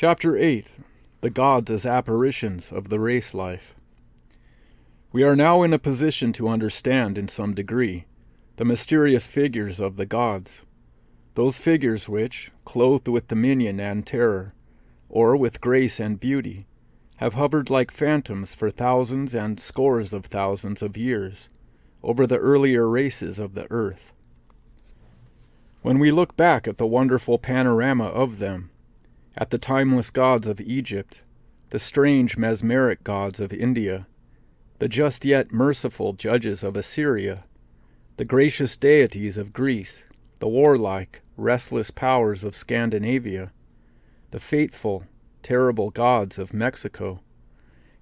Chapter 8. The Gods as Apparitions of the Race Life. We are now in a position to understand, in some degree, the mysterious figures of the gods, those figures which, clothed with dominion and terror, or with grace and beauty, have hovered like phantoms for thousands and scores of thousands of years over the earlier races of the earth. When we look back at the wonderful panorama of them, at the timeless gods of Egypt, the strange mesmeric gods of India, the just yet merciful judges of Assyria, the gracious deities of Greece, the warlike, restless powers of Scandinavia, the faithful, terrible gods of Mexico,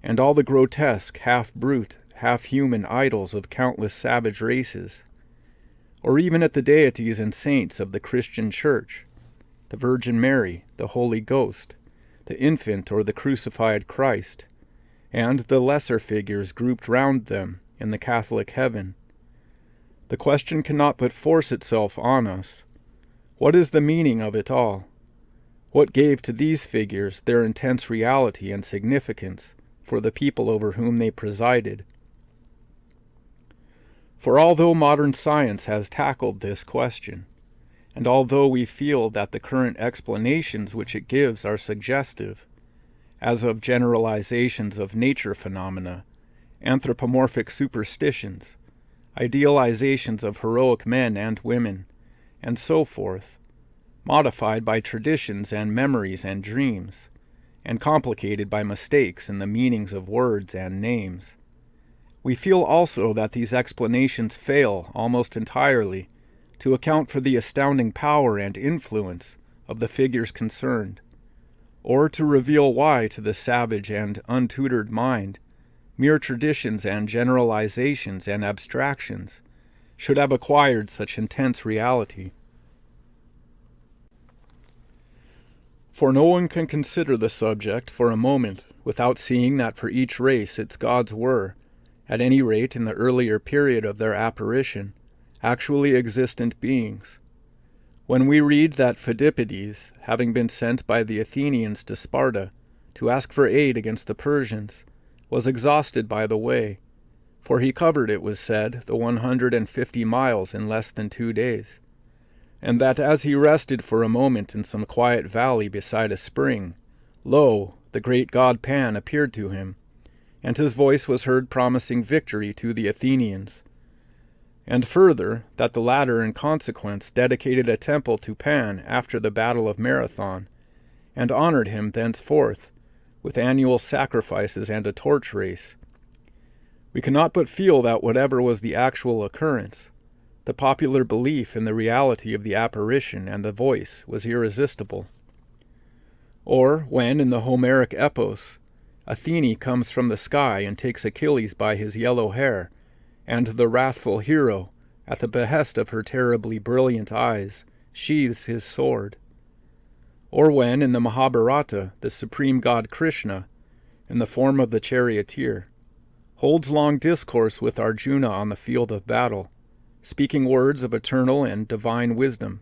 and all the grotesque, half-brute, half-human idols of countless savage races, or even at the deities and saints of the Christian Church, the Virgin Mary, the Holy Ghost, the infant or the crucified Christ, and the lesser figures grouped round them in the Catholic heaven. The question cannot but force itself on us. What is the meaning of it all? What gave to these figures their intense reality and significance for the people over whom they presided? For although modern science has tackled this question, and although we feel that the current explanations which it gives are suggestive, as of generalizations of nature phenomena, anthropomorphic superstitions, idealizations of heroic men and women, and so forth, modified by traditions and memories and dreams, and complicated by mistakes in the meanings of words and names, we feel also that these explanations fail almost entirely to account for the astounding power and influence of the figures concerned, or to reveal why to the savage and untutored mind mere traditions and generalizations and abstractions should have acquired such intense reality. For no one can consider the subject for a moment without seeing that for each race its gods were, at any rate in the earlier period of their apparition, actually existent beings. When we read that Phidippides, having been sent by the Athenians to Sparta to ask for aid against the Persians, was exhausted by the way, for he covered, it was said, the 150 miles in less than 2 days, and that as he rested for a moment in some quiet valley beside a spring, lo, the great god Pan appeared to him, and his voice was heard promising victory to the Athenians. And further, that the latter in consequence dedicated a temple to Pan after the Battle of Marathon, and honored him thenceforth with annual sacrifices and a torch race. We cannot but feel that whatever was the actual occurrence, the popular belief in the reality of the apparition and the voice was irresistible. Or when, in the Homeric epos, Athene comes from the sky and takes Achilles by his yellow hair, and the wrathful hero, at the behest of her terribly brilliant eyes, sheathes his sword. Or when, in the Mahabharata, the supreme god Krishna, in the form of the charioteer, holds long discourse with Arjuna on the field of battle, speaking words of eternal and divine wisdom.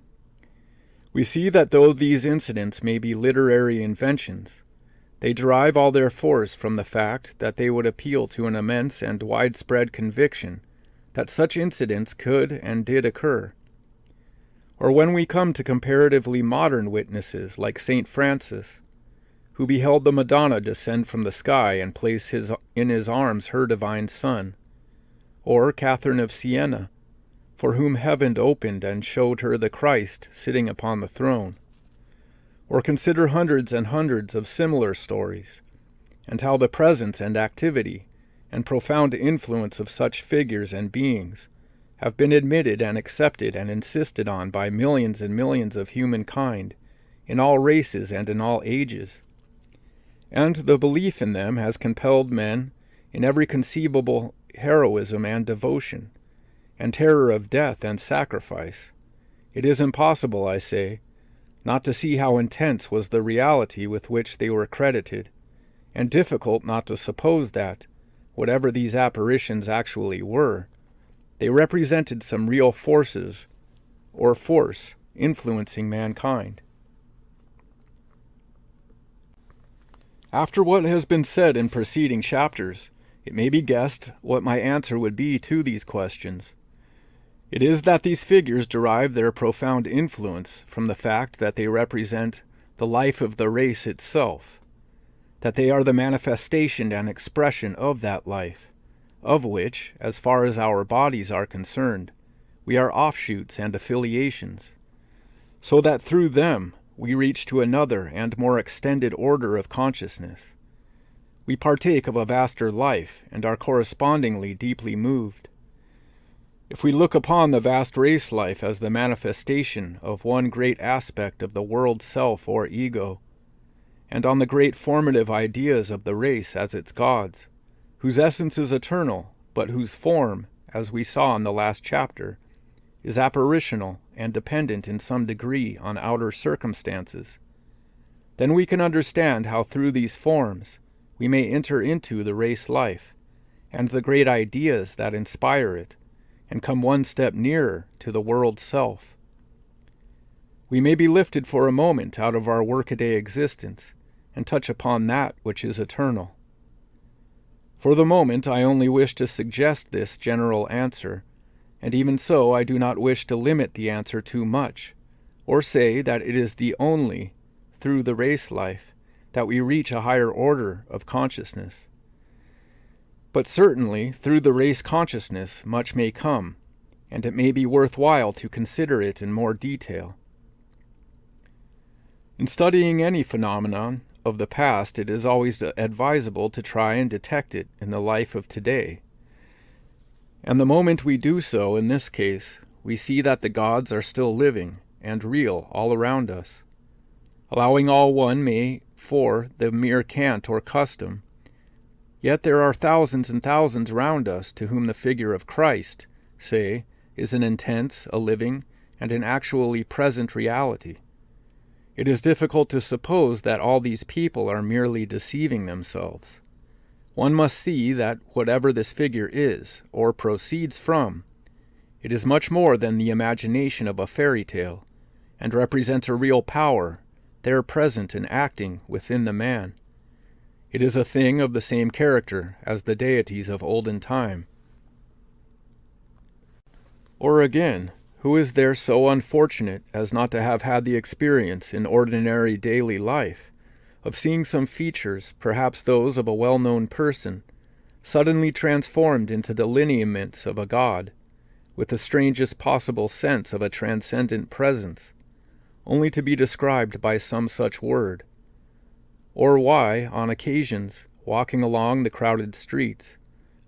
We see that though these incidents may be literary inventions, they derive all their force from the fact that they would appeal to an immense and widespread conviction that such incidents could and did occur. Or when we come to comparatively modern witnesses like St. Francis, who beheld the Madonna descend from the sky and place in his arms her divine Son, or Catherine of Siena, for whom heaven opened and showed her the Christ sitting upon the throne, or consider hundreds and hundreds of similar stories, and how the presence and activity and profound influence of such figures and beings have been admitted and accepted and insisted on by millions and millions of humankind in all races and in all ages. And the belief in them has compelled men in every conceivable heroism and devotion, and terror of death and sacrifice. It is impossible, I say, not to see how intense was the reality with which they were credited, and difficult not to suppose that, whatever these apparitions actually were, they represented some real forces, or force, influencing mankind. After what has been said in preceding chapters, it may be guessed what my answer would be to these questions. It is that these figures derive their profound influence from the fact that they represent the life of the race itself, that they are the manifestation and expression of that life, of which, as far as our bodies are concerned, we are offshoots and affiliations, so that through them we reach to another and more extended order of consciousness. We partake of a vaster life and are correspondingly deeply moved. If we look upon the vast race life as the manifestation of one great aspect of the world self or ego, and on the great formative ideas of the race as its gods, whose essence is eternal, but whose form, as we saw in the last chapter, is apparitional and dependent in some degree on outer circumstances, then we can understand how through these forms we may enter into the race life and the great ideas that inspire it, and come one step nearer to the world self. We may be lifted for a moment out of our workaday existence and touch upon that which is eternal. For the moment I only wish to suggest this general answer, and even so I do not wish to limit the answer too much, or say that it is the only, through the race life, that we reach a higher order of consciousness. But certainly, through the race consciousness much may come, and it may be worthwhile to consider it in more detail. In studying any phenomenon of the past, it is always advisable to try and detect it in the life of today. And the moment we do so, in this case, we see that the gods are still living and real all around us, allowing all one may for the mere cant or custom. Yet there are thousands and thousands round us to whom the figure of Christ, say, is an intense, a living, and an actually present reality. It is difficult to suppose that all these people are merely deceiving themselves. One must see that whatever this figure is, or proceeds from, it is much more than the imagination of a fairy tale, and represents a real power, there present and acting within the man. It is a thing of the same character as the deities of olden time. Or again, who is there so unfortunate as not to have had the experience in ordinary daily life of seeing some features, perhaps those of a well-known person, suddenly transformed into the lineaments of a god, with the strangest possible sense of a transcendent presence, only to be described by some such word? Or why, on occasions, walking along the crowded streets,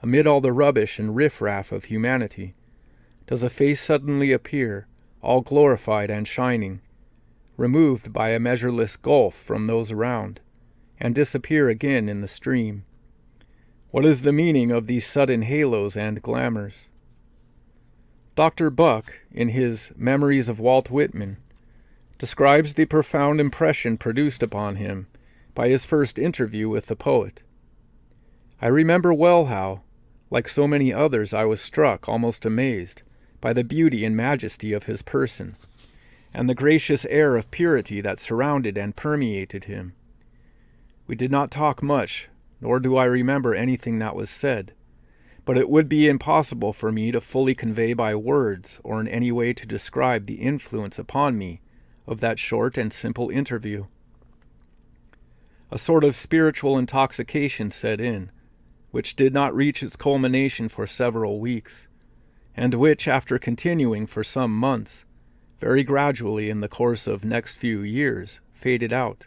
amid all the rubbish and riffraff of humanity, does a face suddenly appear, all glorified and shining, removed by a measureless gulf from those around, and disappear again in the stream? What is the meaning of these sudden halos and glamours? Dr. Buck, in his Memories of Walt Whitman, describes the profound impression produced upon him by his first interview with the poet. I remember well how, like so many others, I was struck, almost amazed, by the beauty and majesty of his person, and the gracious air of purity that surrounded and permeated him. We did not talk much, nor do I remember anything that was said, but it would be impossible for me to fully convey by words or in any way to describe the influence upon me of that short and simple interview. A sort of spiritual intoxication set in, which did not reach its culmination for several weeks, and which, after continuing for some months, very gradually in the course of next few years, faded out.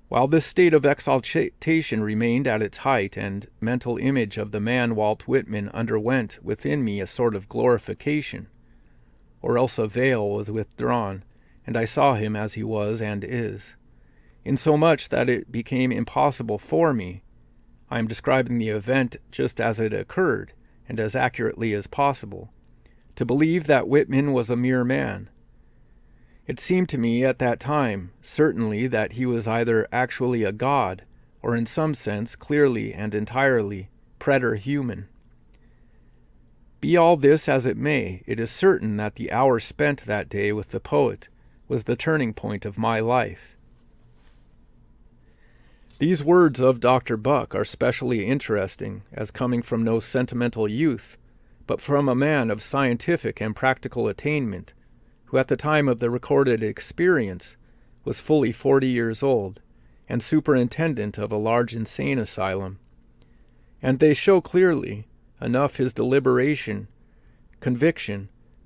While this state of exaltation remained at its height, and mental image of the man Walt Whitman underwent within me a sort of glorification, or else a veil was withdrawn, and I saw him as he was and is, insomuch that it became impossible for me, I am describing the event just as it occurred, and as accurately as possible, to believe that Whitman was a mere man. It seemed to me at that time, certainly, that he was either actually a god, or in some sense, clearly and entirely, preter-human. Be all this as it may, it is certain that the hour spent that day with the poet was the turning point of my life. These words of Dr. Buck are specially interesting as coming from no sentimental youth, but from a man of scientific and practical attainment, who at the time of the recorded experience was fully 40 years old and superintendent of a large insane asylum. And they show clearly enough his conviction,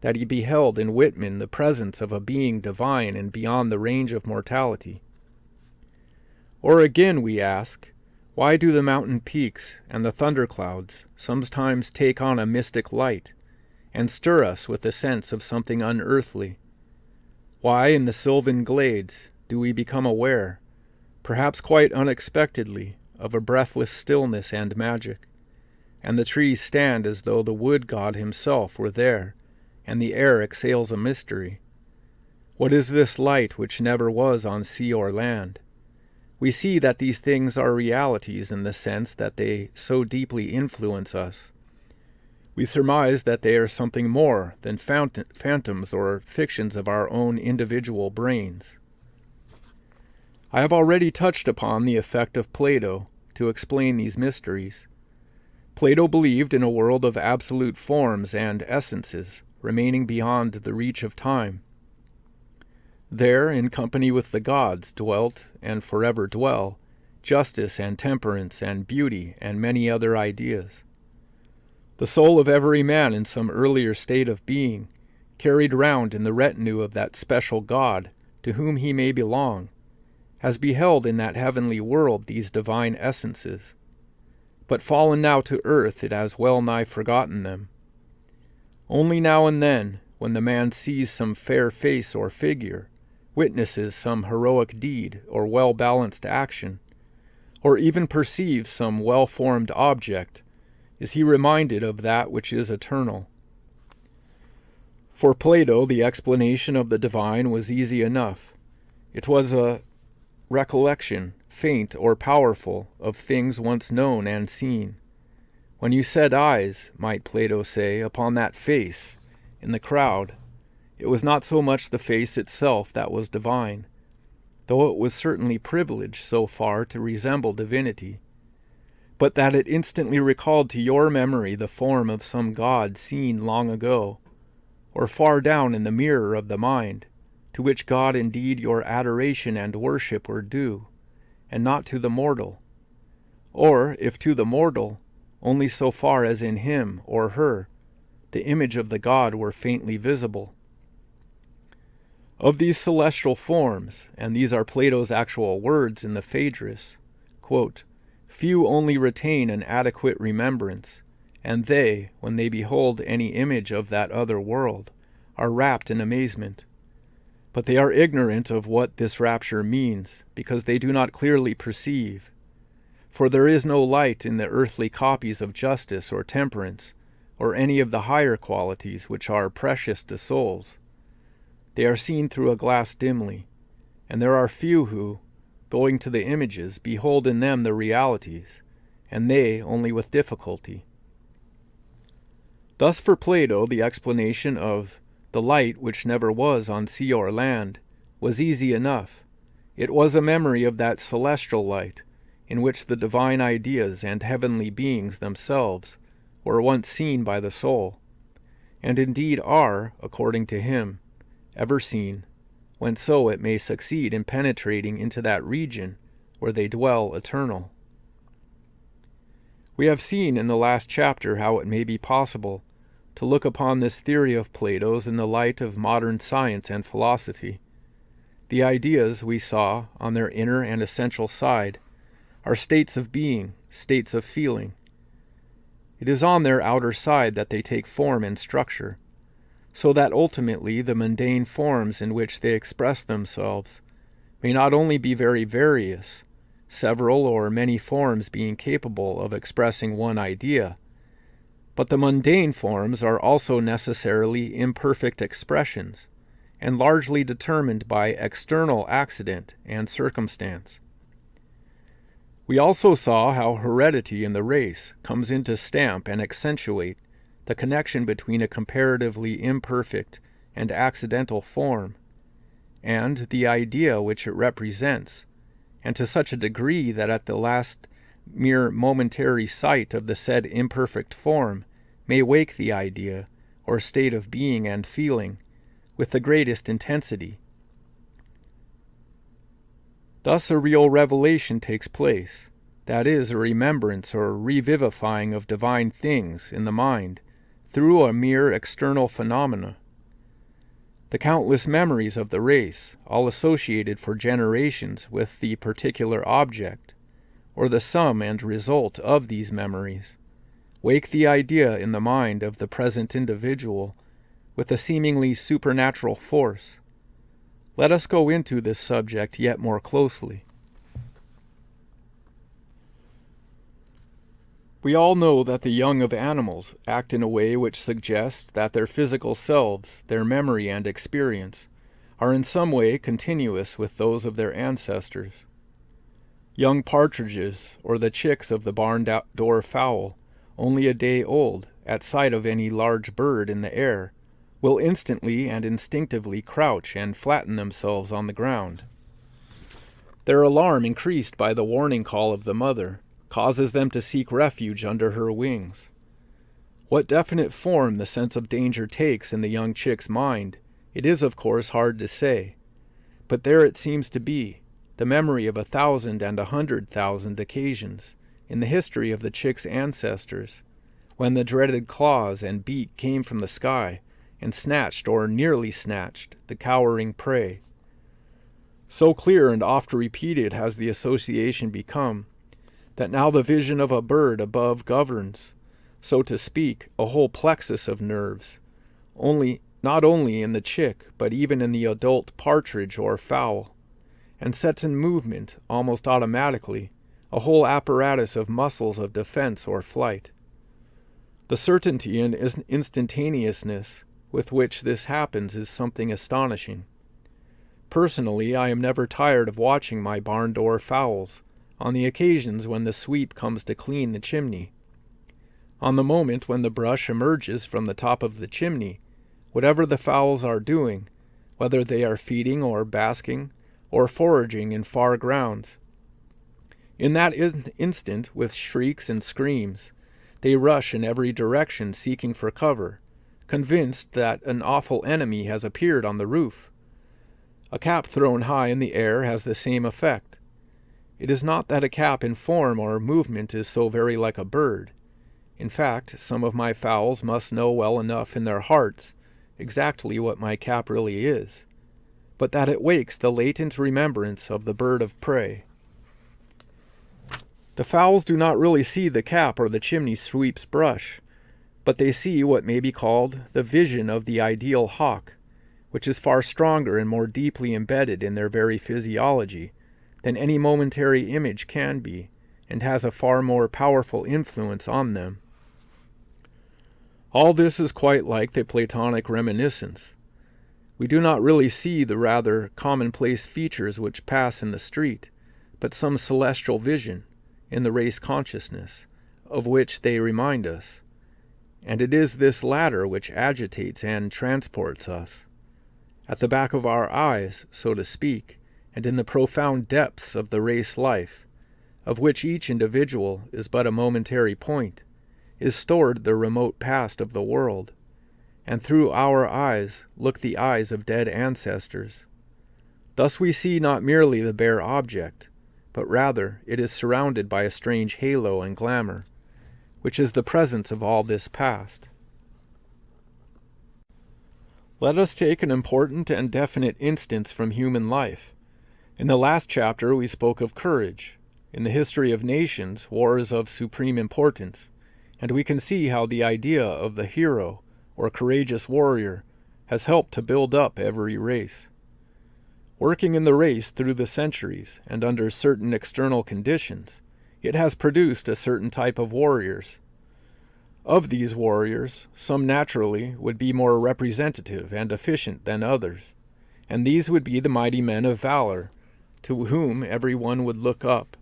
that he beheld in Whitman the presence of a being divine and beyond the range of mortality. Or again we ask, why do the mountain peaks and the thunderclouds sometimes take on a mystic light and stir us with the sense of something unearthly? Why in the sylvan glades do we become aware, perhaps quite unexpectedly, of a breathless stillness and magic, and the trees stand as though the wood god himself were there, and the air exhales a mystery? What is this light which never was on sea or land? We see that these things are realities in the sense that they so deeply influence us. We surmise that they are something more than phantoms or fictions of our own individual brains. I have already touched upon the effect of Plato to explain these mysteries. Plato believed in a world of absolute forms and essences, remaining beyond the reach of time. There, in company with the gods, dwelt, and forever dwell, justice and temperance and beauty and many other ideas. The soul of every man in some earlier state of being, carried round in the retinue of that special God to whom he may belong, has beheld in that heavenly world these divine essences. But fallen now to earth, it has well nigh forgotten them. Only now and then, when the man sees some fair face or figure, witnesses some heroic deed or well-balanced action, or even perceives some well-formed object, is he reminded of that which is eternal. For Plato, the explanation of the divine was easy enough. It was a recollection, faint or powerful, of things once known and seen. When you set eyes, might Plato say, upon that face in the crowd, it was not so much the face itself that was divine, though it was certainly privileged so far to resemble divinity, but that it instantly recalled to your memory the form of some god seen long ago, or far down in the mirror of the mind, to which God indeed your adoration and worship were due, and not to the mortal, or, if to the mortal, only so far as in him or her the image of the god were faintly visible. Of these celestial forms, and these are Plato's actual words in the Phaedrus, quote, few only retain an adequate remembrance, and they, when they behold any image of that other world, are rapt in amazement. But they are ignorant of what this rapture means, because they do not clearly perceive. For there is no light in the earthly copies of justice or temperance, or any of the higher qualities which are precious to souls. They are seen through a glass dimly, and there are few who, going to the images, behold in them the realities, and they only with difficulty. Thus for Plato the explanation of the light which never was on sea or land was easy enough. It was a memory of that celestial light, in which the divine ideas and heavenly beings themselves were once seen by the soul, and indeed are, according to him, ever seen, when so it may succeed in penetrating into that region where they dwell eternal. We have seen in the last chapter how it may be possible to look upon this theory of Plato's in the light of modern science and philosophy. The ideas, we saw, on their inner and essential side, are states of being, states of feeling. It is on their outer side that they take form and structure, so that ultimately the mundane forms in which they express themselves may not only be very various, several or many forms being capable of expressing one idea, but the mundane forms are also necessarily imperfect expressions, and largely determined by external accident and circumstance. We also saw how heredity in the race comes in to stamp and accentuate the connection between a comparatively imperfect and accidental form, and the idea which it represents, and to such a degree that at the last mere momentary sight of the said imperfect form may wake the idea, or state of being and feeling, with the greatest intensity. Thus a real revelation takes place, that is, a remembrance or revivifying of divine things in the mind through a mere external phenomena. The countless memories of the race, all associated for generations with the particular object, or the sum and result of these memories, wake the idea in the mind of the present individual with a seemingly supernatural force. Let us go into this subject yet more closely. We all know that the young of animals act in a way which suggests that their physical selves, their memory and experience, are in some way continuous with those of their ancestors. Young partridges, or the chicks of the barn-door fowl, only a day old, at sight of any large bird in the air, will instantly and instinctively crouch and flatten themselves on the ground. Their alarm, increased by the warning call of the mother, causes them to seek refuge under her wings. What definite form the sense of danger takes in the young chick's mind, it is of course hard to say, but there it seems to be, the memory of 1,000 and 100,000 occasions in the history of the chick's ancestors, when the dreaded claws and beak came from the sky and snatched or nearly snatched the cowering prey. So clear and oft repeated has the association become, that now the vision of a bird above governs, so to speak, a whole plexus of nerves, not only in the chick, but even in the adult partridge or fowl, and sets in movement, almost automatically, a whole apparatus of muscles of defense or flight. The certainty and instantaneousness with which this happens is something astonishing. Personally, I am never tired of watching my barn-door fowls on the occasions when the sweep comes to clean the chimney. On the moment when the brush emerges from the top of the chimney, whatever the fowls are doing, whether they are feeding or basking or foraging in far grounds, in that instant, with shrieks and screams, they rush in every direction seeking for cover, convinced that an awful enemy has appeared on the roof. A cap thrown high in the air has the same effect. It is not that a cap in form or movement is so very like a bird. In fact, some of my fowls must know well enough in their hearts exactly what my cap really is, but that it wakes the latent remembrance of the bird of prey. The fowls do not really see the cap or the chimney sweep's brush, but they see what may be called the vision of the ideal hawk, which is far stronger and more deeply embedded in their very physiology than any momentary image can be, and has a far more powerful influence on them. All this is quite like the Platonic reminiscence. We do not really see the rather commonplace features which pass in the street, but some celestial vision, in the race consciousness, of which they remind us. And it is this latter which agitates and transports us. At the back of our eyes, so to speak, and in the profound depths of the race life, of which each individual is but a momentary point, is stored the remote past of the world, and through our eyes look the eyes of dead ancestors. Thus we see not merely the bare object, but rather it is surrounded by a strange halo and glamour, which is the presence of all this past. Let us take an important and definite instance from human life. In the last chapter we spoke of courage. In the history of nations, war is of supreme importance, and we can see how the idea of the hero, or courageous warrior, has helped to build up every race. Working in the race through the centuries, and under certain external conditions, it has produced a certain type of warriors. Of these warriors, some naturally would be more representative and efficient than others, and these would be the mighty men of valor, to whom every one would look up.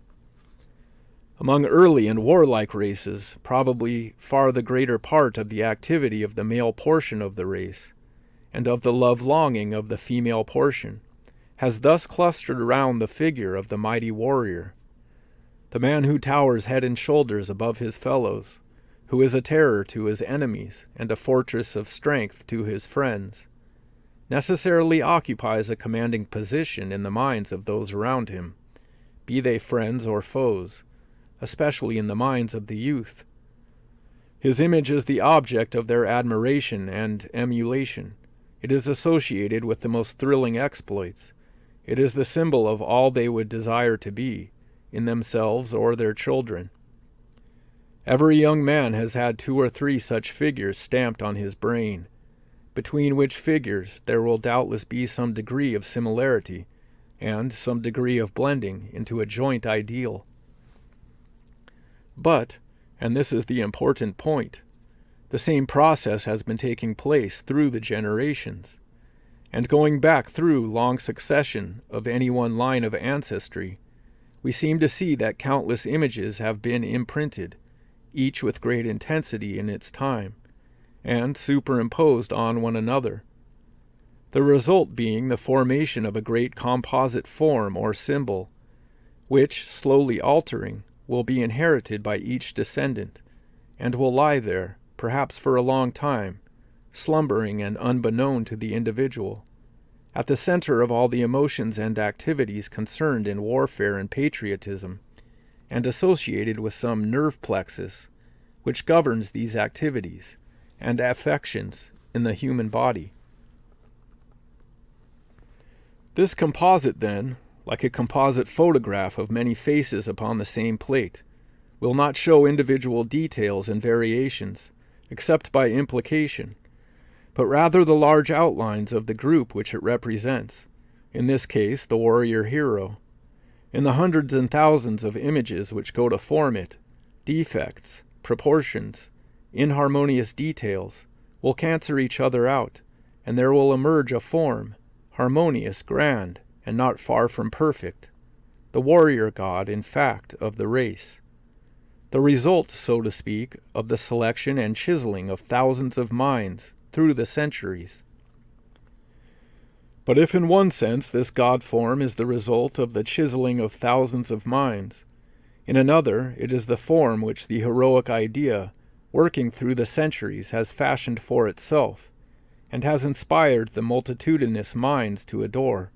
Among early and warlike races, probably far the greater part of the activity of the male portion of the race, and of the love-longing of the female portion, has thus clustered around the figure of the mighty warrior, the man who towers head and shoulders above his fellows, who is a terror to his enemies and a fortress of strength to his friends, necessarily occupies a commanding position in the minds of those around him, be they friends or foes, especially in the minds of the youth. His image is the object of their admiration and emulation. It is associated with the most thrilling exploits. It is the symbol of all they would desire to be, in themselves or their children. Every young man has had 2 or 3 such figures stamped on his brain, between which figures there will doubtless be some degree of similarity, and some degree of blending into a joint ideal. But, and this is the important point, the same process has been taking place through the generations, and going back through long succession of any one line of ancestry, we seem to see that countless images have been imprinted, each with great intensity in its time, and superimposed on one another, the result being the formation of a great composite form or symbol, which, slowly altering, will be inherited by each descendant, and will lie there, perhaps for a long time, slumbering and unbeknown to the individual, at the center of all the emotions and activities concerned in warfare and patriotism, and associated with some nerve plexus, which governs these activities and affections in the human body. This composite, then, like a composite photograph of many faces upon the same plate, will not show individual details and variations, except by implication, but rather the large outlines of the group which it represents, in this case the warrior hero. In the hundreds and thousands of images which go to form it, defects, proportions, inharmonious details will cancel each other out, and there will emerge a form, harmonious, grand, and not far from perfect, the warrior god, in fact, of the race. The result, so to speak, of the selection and chiseling of thousands of minds through the centuries. But if in one sense this god form is the result of the chiseling of thousands of minds, in another it is the form which the heroic idea, working through the centuries, has fashioned for itself, and has inspired the multitudinous minds to adore.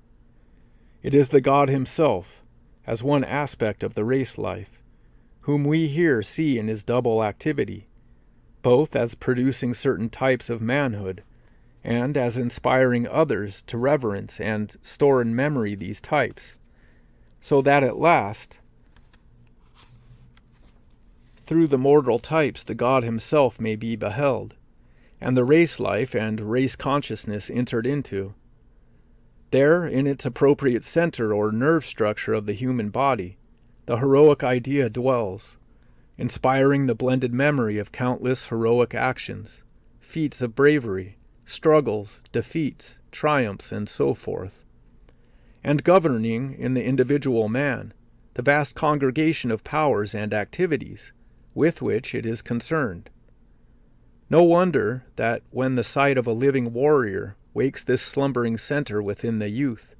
It is the god himself, as one aspect of the race life, whom we here see in his double activity, both as producing certain types of manhood, and as inspiring others to reverence and store in memory these types, so that at last, through the mortal types the god himself may be beheld, and the race life and race consciousness entered into. There, in its appropriate center or nerve structure of the human body, the heroic idea dwells, inspiring the blended memory of countless heroic actions, feats of bravery, struggles, defeats, triumphs, and so forth, and governing in the individual man the vast congregation of powers and activities with which it is concerned. No wonder that when the sight of a living warrior wakes this slumbering center within the youth,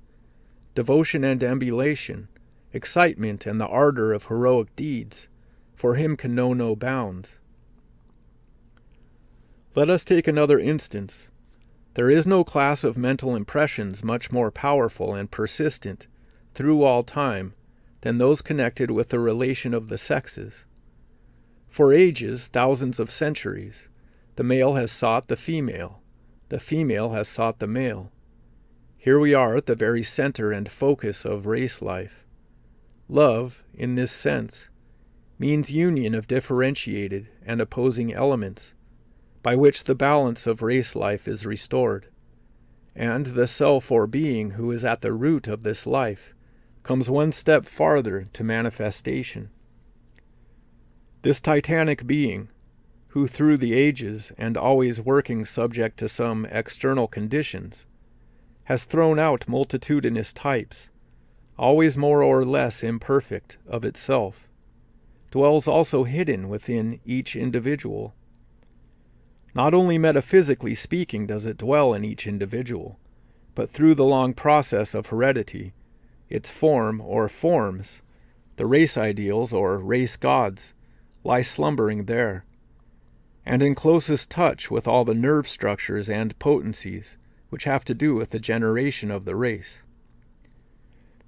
devotion and emulation, excitement and the ardor of heroic deeds, for him can know no bounds. Let us take another instance. There is no class of mental impressions much more powerful and persistent through all time than those connected with the relation of the sexes. For ages, thousands of centuries, the male has sought the female has sought the male. Here we are at the very center and focus of race life. Love, in this sense, means union of differentiated and opposing elements, by which the balance of race life is restored, and the self or being who is at the root of this life comes one step farther to manifestation. This titanic being, who through the ages and always working subject to some external conditions, has thrown out multitudinous types, always more or less imperfect of itself, dwells also hidden within each individual. Not only metaphysically speaking does it dwell in each individual, but through the long process of heredity, its form or forms, the race ideals or race gods, lie slumbering there, and in closest touch with all the nerve structures and potencies which have to do with the generation of the race.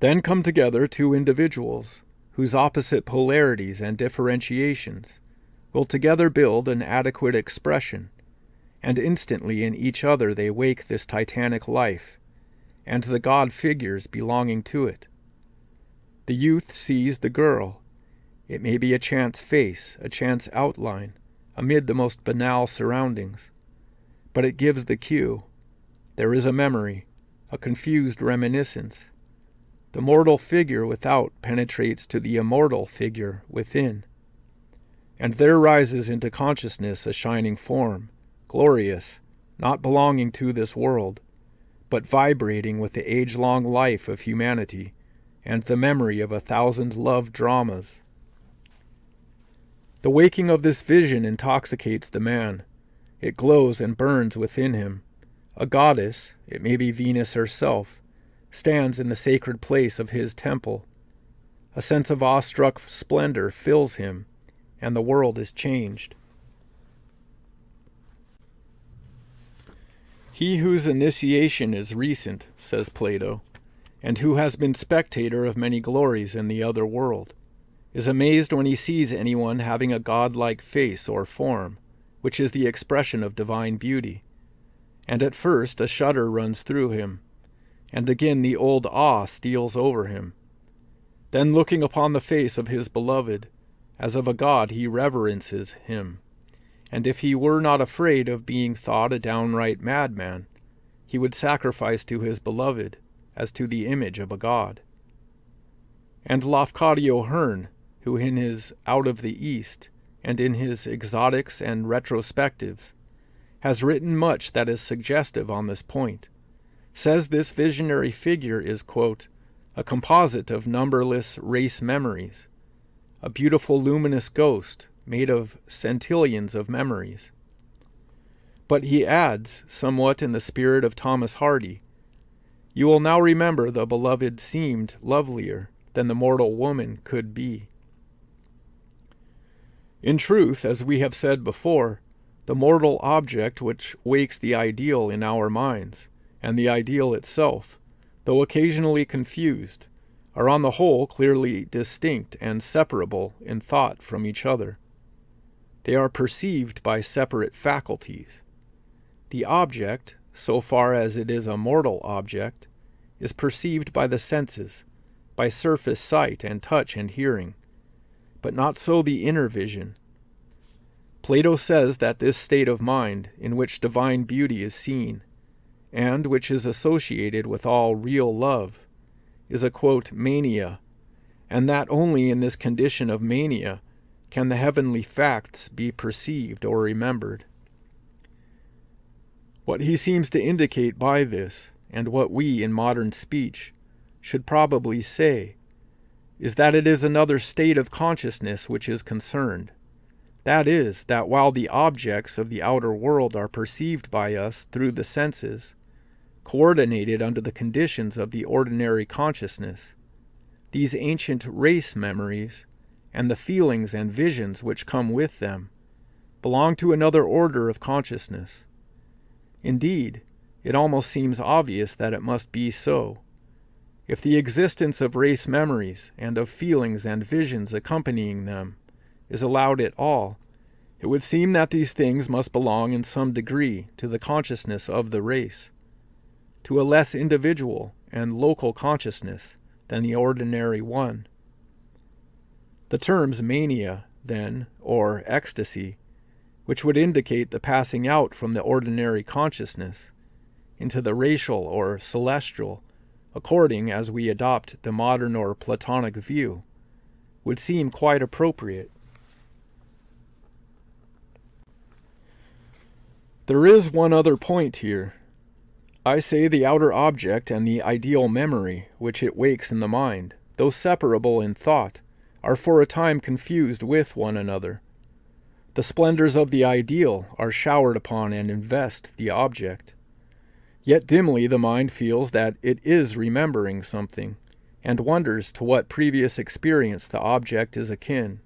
Then come together two individuals, whose opposite polarities and differentiations will together build an adequate expression, and instantly in each other they wake this titanic life, and the god figures belonging to it. The youth sees the girl. It may be a chance face, a chance outline, amid the most banal surroundings, but it gives the cue. There is a memory, a confused reminiscence. The mortal figure without penetrates to the immortal figure within, and there rises into consciousness a shining form, glorious, not belonging to this world, but vibrating with the age-long life of humanity and the memory of 1,000 love dramas. The waking of this vision intoxicates the man. It glows and burns within him. A goddess, it may be Venus herself, stands in the sacred place of his temple. A sense of awestruck splendor fills him, and the world is changed. He whose initiation is recent, says Plato, and who has been spectator of many glories in the other world, is amazed when he sees anyone having a godlike face or form, which is the expression of divine beauty. And at first a shudder runs through him, and again the old awe steals over him. Then looking upon the face of his beloved, as of a god he reverences him, and if he were not afraid of being thought a downright madman, he would sacrifice to his beloved as to the image of a god. And Lafcadio Hearn, who in his Out of the East and in his Exotics and Retrospectives has written much that is suggestive on this point, says this visionary figure is, quote, a composite of numberless race memories, a beautiful luminous ghost made of centillions of memories. But he adds, somewhat in the spirit of Thomas Hardy, you will now remember the beloved seemed lovelier than the mortal woman could be. In truth, as we have said before, the mortal object which wakes the ideal in our minds, and the ideal itself, though occasionally confused, are on the whole clearly distinct and separable in thought from each other. They are perceived by separate faculties. The object, so far as it is a mortal object, is perceived by the senses, by surface sight and touch and hearing, but not so the inner vision. Plato says that this state of mind, in which divine beauty is seen, and which is associated with all real love, is a, quote, mania, and that only in this condition of mania can the heavenly facts be perceived or remembered. What he seems to indicate by this, and what we in modern speech should probably say, is that it is another state of consciousness which is concerned. That is, that while the objects of the outer world are perceived by us through the senses, coordinated under the conditions of the ordinary consciousness, these ancient race memories, and the feelings and visions which come with them, belong to another order of consciousness. Indeed, it almost seems obvious that it must be so. If the existence of race memories and of feelings and visions accompanying them is allowed at all, it would seem that these things must belong in some degree to the consciousness of the race, to a less individual and local consciousness than the ordinary one. The terms mania, then, or ecstasy, which would indicate the passing out from the ordinary consciousness into the racial or celestial, according as we adopt the modern or Platonic view, would seem quite appropriate. There is one other point here. I say the outer object and the ideal memory which it wakes in the mind, though separable in thought, are for a time confused with one another. The splendors of the ideal are showered upon and invest the object. Yet dimly the mind feels that it is remembering something, and wonders to what previous experience the object is akin.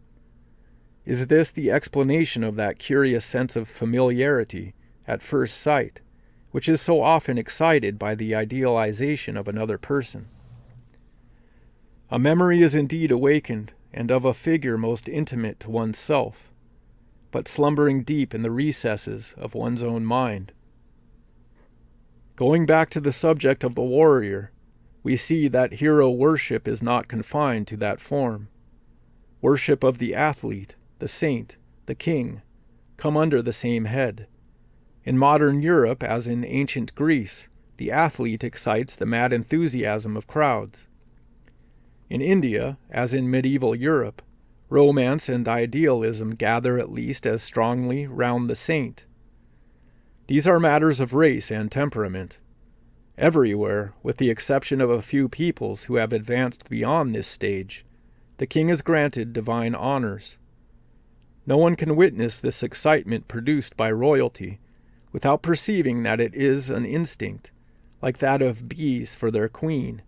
Is this the explanation of that curious sense of familiarity at first sight, which is so often excited by the idealization of another person? A memory is indeed awakened, and of a figure most intimate to one's self, but slumbering deep in the recesses of one's own mind. Going back to the subject of the warrior, we see that hero worship is not confined to that form. Worship of the athlete, the saint, the king, come under the same head. In modern Europe, as in ancient Greece, the athlete excites the mad enthusiasm of crowds. In India, as in medieval Europe, romance and idealism gather at least as strongly round the saint. These are matters of race and temperament. Everywhere, with the exception of a few peoples who have advanced beyond this stage, the king is granted divine honors. No one can witness this excitement produced by royalty without perceiving that it is an instinct, like that of bees for their queen,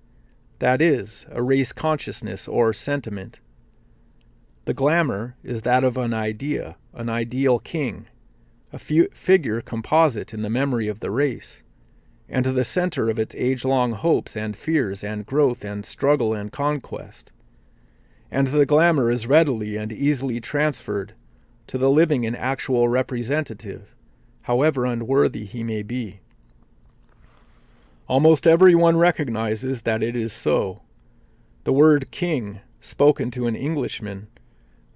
that is, a race consciousness or sentiment. The glamour is that of an idea, an ideal king, a figure composite in the memory of the race, and to the center of its age-long hopes and fears and growth and struggle and conquest. And the glamour is readily and easily transferred to the living and actual representative, however unworthy he may be. Almost everyone recognizes that it is so. The word king, spoken to an Englishman,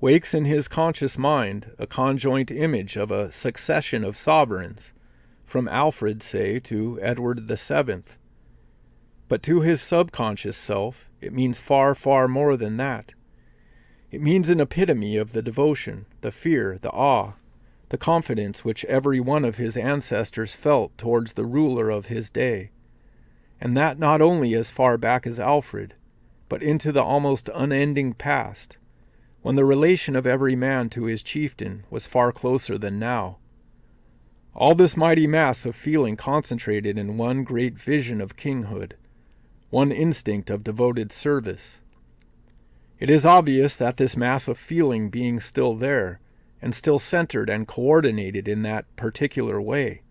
wakes in his conscious mind a conjoint image of a succession of sovereigns, from Alfred, say, to Edward VII. But to his subconscious self, it means far, far more than that. It means an epitome of the devotion, the fear, the awe, the confidence which every one of his ancestors felt towards the ruler of his day, and that not only as far back as Alfred, but into the almost unending past, when the relation of every man to his chieftain was far closer than now. All this mighty mass of feeling concentrated in one great vision of kinghood, one instinct of devoted service. It is obvious that this mass of feeling being still there, and still centered and coordinated in that particular way,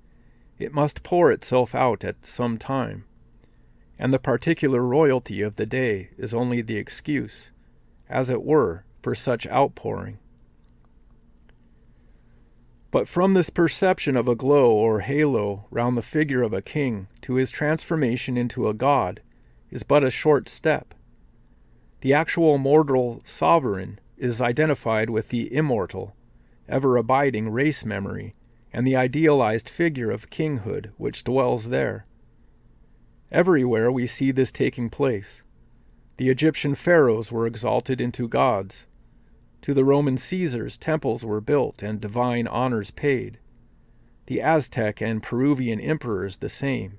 it must pour itself out at some time. And the particular royalty of the day is only the excuse, as it were, for such outpouring. But from this perception of a glow or halo round the figure of a king to his transformation into a god is but a short step. The actual mortal sovereign is identified with the immortal, ever-abiding race memory and the idealized figure of kinghood which dwells there. Everywhere we see this taking place. The Egyptian pharaohs were exalted into gods. To the Roman Caesars, temples were built and divine honors paid. The Aztec and Peruvian emperors the same.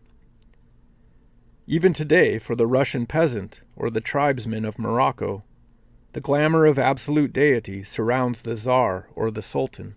Even today, for the Russian peasant or the tribesman of Morocco, the glamour of absolute deity surrounds the Tsar or the Sultan.